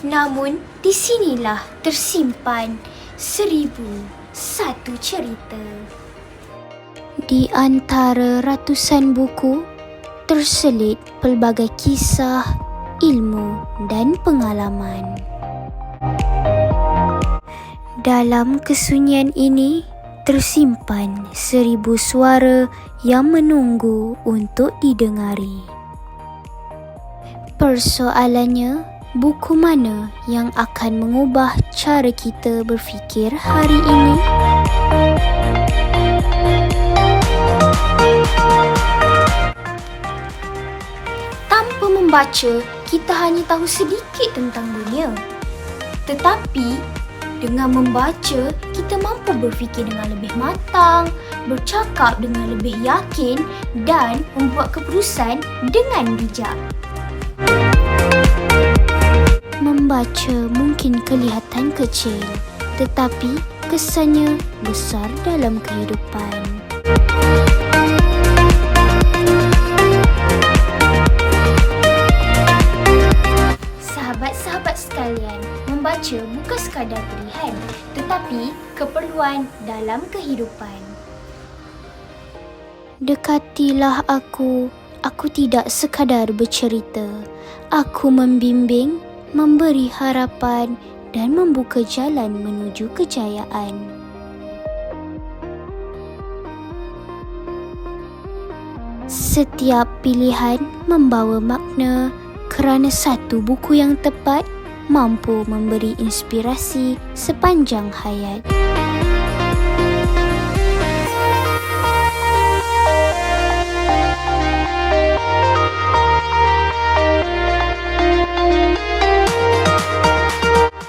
Namun, di sinilah tersimpan 1001 cerita. Di antara ratusan buku, terselit pelbagai kisah, ilmu dan pengalaman. Dalam kesunyian ini, tersimpan 1000 suara yang menunggu untuk didengari. Persoalannya, buku mana yang akan mengubah cara kita berfikir hari ini? Tanpa membaca, kita hanya tahu sedikit tentang dunia. Tetapi, dengan membaca, kita mampu berfikir dengan lebih matang, bercakap dengan lebih yakin dan membuat keputusan dengan bijak. Membaca mungkin kelihatan kecil, tetapi kesannya besar dalam kehidupan. Sahabat-sahabat sekalian, membaca bukan sekadar pilihan, tetapi keperluan dalam kehidupan. Dekatilah aku tidak sekadar bercerita. Aku membimbing, memberi harapan dan membuka jalan menuju kejayaan. Setiap pilihan membawa makna, kerana satu buku yang tepat mampu memberi inspirasi sepanjang hayat.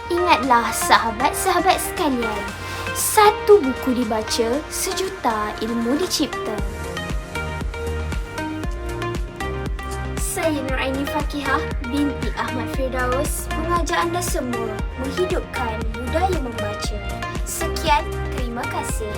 Ingatlah sahabat-sahabat sekalian, satu buku dibaca, sejuta ilmu dicipta. Saya Nuraini Fakihah binti Ahmad Firdaus mengajak anda semua menghidupkan budaya membaca. Sekian, terima kasih.